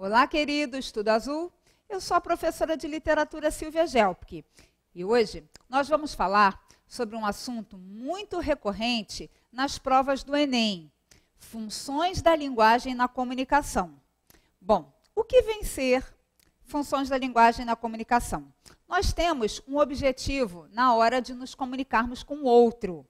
Olá, queridos, tudo azul? Eu sou a professora de literatura Silvia Gelpke e hoje nós vamos falar sobre um assunto muito recorrente nas provas do Enem: funções da linguagem na comunicação. Bom, o que vem ser funções da linguagem na comunicação? Nós temos um objetivo na hora de nos comunicarmos com o outro.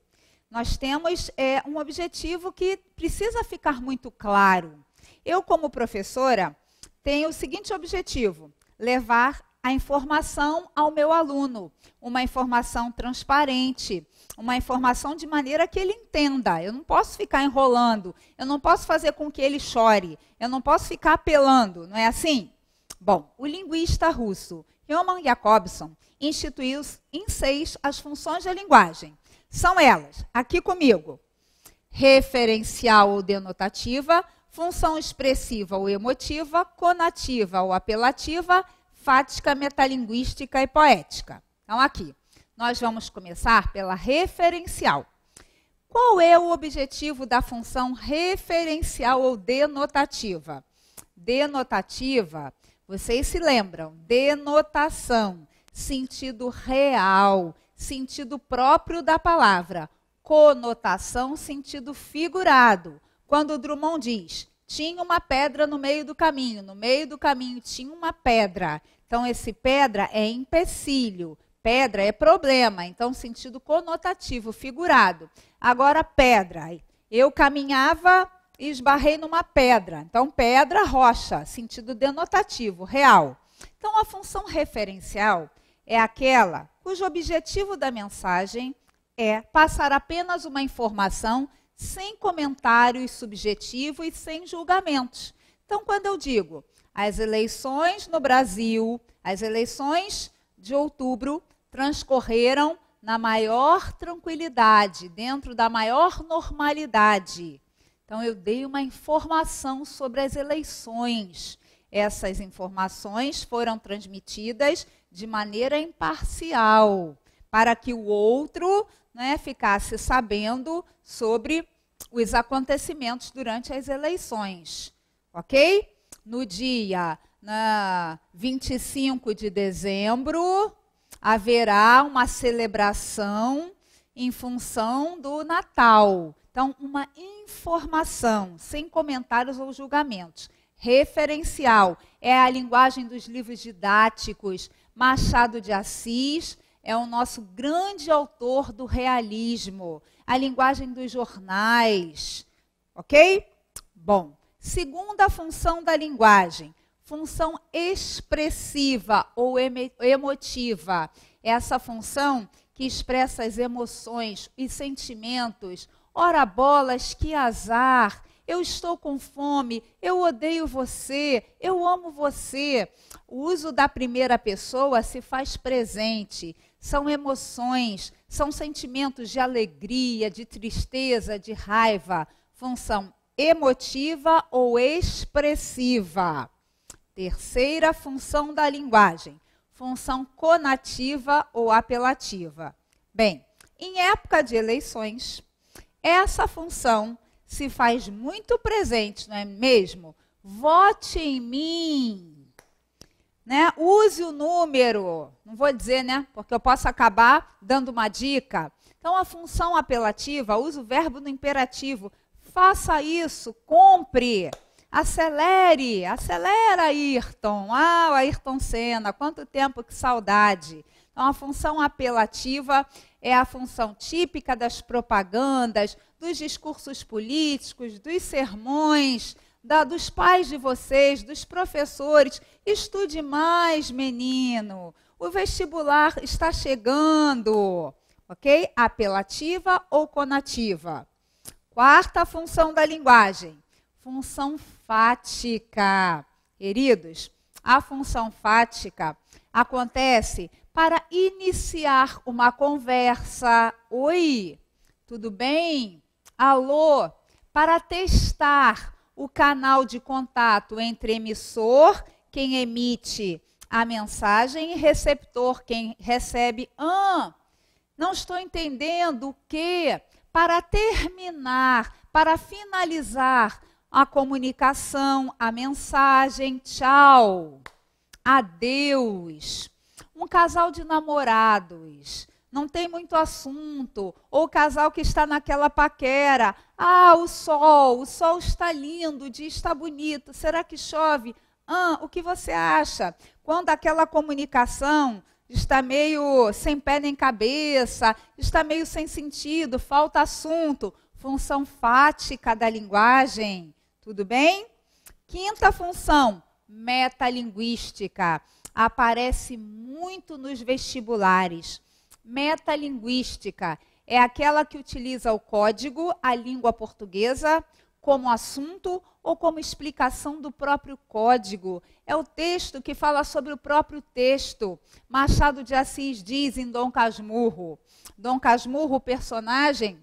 Nós temos um objetivo que precisa ficar muito claro. Eu, como professora, tenho o seguinte objetivo: levar a informação ao meu aluno, uma informação transparente, uma informação de maneira que ele entenda. Eu não posso ficar enrolando, eu não posso fazer com que ele chore, eu não posso ficar apelando, não é assim? Bom, o linguista russo Roman Jakobson instituiu em 6 as funções da linguagem. São elas, aqui comigo: referencial ou denotativa, função expressiva ou emotiva, conativa ou apelativa, fática, metalinguística e poética. Então, aqui, nós vamos começar pela referencial. Qual é o objetivo da função referencial ou denotativa? Denotativa, vocês se lembram, denotação, sentido real, sentido próprio da palavra. Conotação, sentido figurado. Quando o Drummond diz: tinha uma pedra no meio do caminho tinha uma pedra. Então, esse pedra é empecilho, pedra é problema, então sentido conotativo, figurado. Agora, pedra, eu caminhava e esbarrei numa pedra. Então, pedra, rocha, sentido denotativo, real. Então, a função referencial é aquela cujo objetivo da mensagem é passar apenas uma informação sem comentários subjetivos e sem julgamentos. Então, quando eu digo as eleições no Brasil, as eleições de outubro transcorreram na maior tranquilidade, dentro da maior normalidade. Então, eu dei uma informação sobre as eleições. Essas informações foram transmitidas de maneira imparcial, para que o outro ficasse sabendo sobre os acontecimentos durante as eleições. Ok? No dia 25 de dezembro, haverá uma celebração em função do Natal. Então, uma informação, sem comentários ou julgamentos. Referencial é a linguagem dos livros didáticos. Machado de Assis é o nosso grande autor do realismo. A linguagem dos jornais. Ok? Bom, segunda função da linguagem, função expressiva ou emotiva. Essa função que expressa as emoções e sentimentos. Ora bolas, que azar! Eu estou com fome, eu odeio você, eu amo você. O uso da primeira pessoa se faz presente. São emoções, são sentimentos de alegria, de tristeza, de raiva. Função emotiva ou expressiva. Terceira função da linguagem, função conativa ou apelativa. Bem, em época de eleições, essa função se faz muito presente, não é mesmo? Vote em mim. Use o número. Não vou dizer, porque eu posso acabar dando uma dica. Então, a função apelativa usa o verbo no imperativo. Faça isso, compre, acelere, acelera, Ayrton. Ah, o Ayrton Senna, quanto tempo, que saudade. Então, a função apelativa é a função típica das propagandas, dos discursos políticos, dos sermões, dos pais de vocês, dos professores. Estude mais, menino. O vestibular está chegando. Ok? Apelativa ou conativa. Quarta função da linguagem, função fática. Queridos, a função fática acontece para iniciar uma conversa. Oi, tudo bem? Alô? Para testar o canal de contato entre emissor, quem emite a mensagem, e receptor, quem recebe. Não estou entendendo o quê? Para terminar, para finalizar a comunicação, a mensagem, tchau, adeus. Um casal de namorados, não tem muito assunto, ou o casal que está naquela paquera, o sol está lindo, o dia está bonito, será que chove? O que você acha? Quando aquela comunicação está meio sem pé nem cabeça, está meio sem sentido, falta assunto, função fática da linguagem, tudo bem? Quinta função, metalinguística, aparece muito nos vestibulares. Metalinguística é aquela que utiliza o código, a língua portuguesa, como assunto ou como explicação do próprio código. É o texto que fala sobre o próprio texto. Machado de Assis diz em Dom Casmurro. Dom Casmurro, o personagem,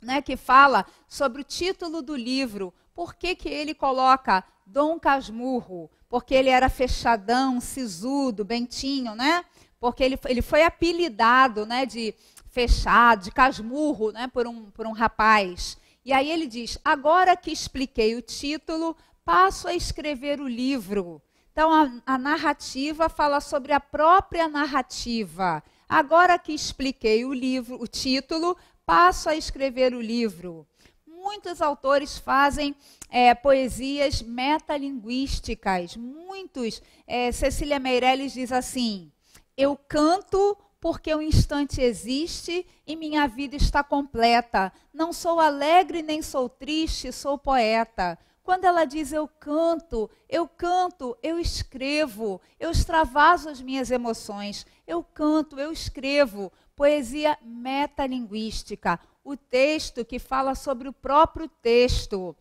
né, que fala sobre o título do livro. Por que ele coloca Dom Casmurro? Porque ele era fechadão, sisudo, bentinho, né? Porque ele foi apelidado, né, de fechado, de casmurro, né, por um rapaz. E aí ele diz, agora que expliquei o título, passo a escrever o livro. Então, a narrativa fala sobre a própria narrativa. Agora que expliquei o título, passo a escrever o livro. Muitos autores fazem poesias metalinguísticas. Muitos. Cecília Meirelles diz assim, eu canto porque o instante existe e minha vida está completa. Não sou alegre nem sou triste, sou poeta. Quando ela diz eu canto, eu escrevo, eu extravaso as minhas emoções. Eu canto, eu escrevo. Poesia metalinguística. O texto que fala sobre o próprio texto.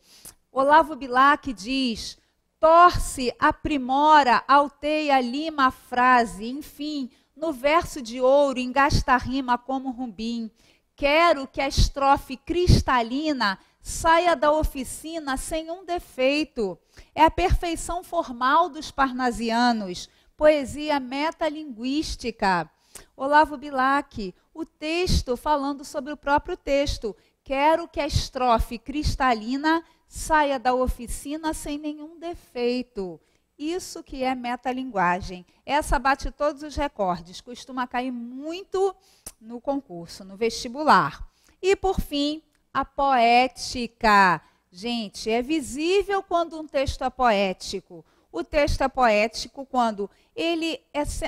Olavo Bilac diz, torce, aprimora, alteia, lima a frase, enfim, no verso de ouro, engasta a rima como rumbim. Quero que a estrofe cristalina saia da oficina sem um defeito. É a perfeição formal dos parnasianos. Poesia metalinguística. Olavo Bilac, o texto falando sobre o próprio texto. Quero que a estrofe cristalina saia da oficina sem nenhum defeito. Isso que é metalinguagem. Essa bate todos os recordes, costuma cair muito no concurso, no vestibular. E, por fim, a poética. Gente, é visível quando um texto é poético. O texto é poético quando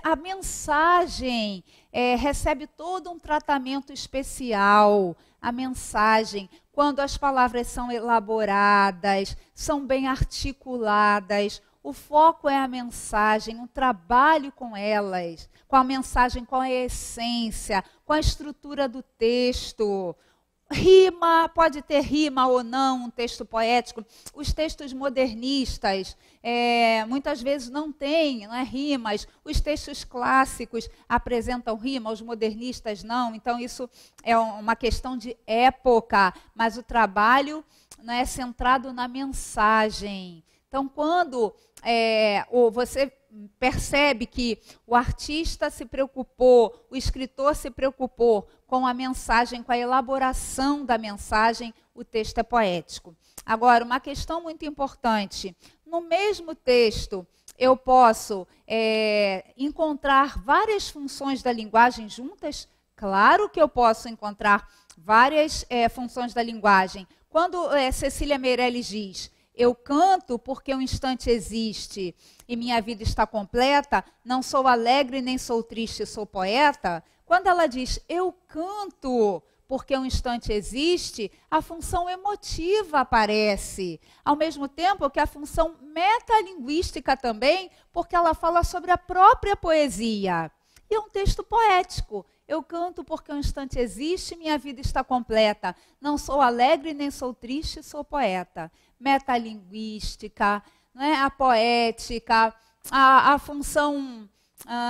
a mensagem recebe todo um tratamento especial. A mensagem, quando as palavras são elaboradas, são bem articuladas. O foco é a mensagem, o trabalho com elas, com a mensagem, com a essência, com a estrutura do texto. Rima, pode ter rima ou não, um texto poético. Os textos modernistas, muitas vezes não têm rimas. Os textos clássicos apresentam rima, os modernistas não. Então, isso é uma questão de época, mas o trabalho é centrado na mensagem. Então, quando você percebe que o artista se preocupou, o escritor se preocupou com a mensagem, com a elaboração da mensagem, o texto é poético. Agora, uma questão muito importante. No mesmo texto, eu posso encontrar várias funções da linguagem juntas? Claro que eu posso encontrar várias funções da linguagem. Quando Cecília Meirelles diz, eu canto porque um instante existe e minha vida está completa, não sou alegre nem sou triste, sou poeta. Quando ela diz, eu canto porque um instante existe, a função emotiva aparece. Ao mesmo tempo que a função metalinguística também, porque ela fala sobre a própria poesia. E é um texto poético. Eu canto porque um instante existe, minha vida está completa. Não sou alegre nem sou triste, sou poeta. Metalinguística, a poética, a função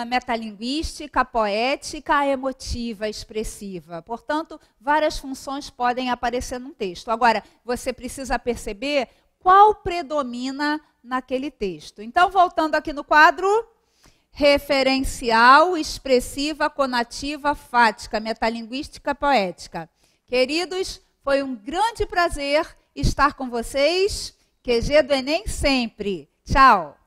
metalinguística, poética, emotiva, expressiva. Portanto, várias funções podem aparecer num texto. Agora, você precisa perceber qual predomina naquele texto. Então, voltando aqui no quadro, referencial, expressiva, conativa, fática, metalinguística, poética. Queridos, foi um grande prazer estar com vocês. QG do Enem sempre. Tchau!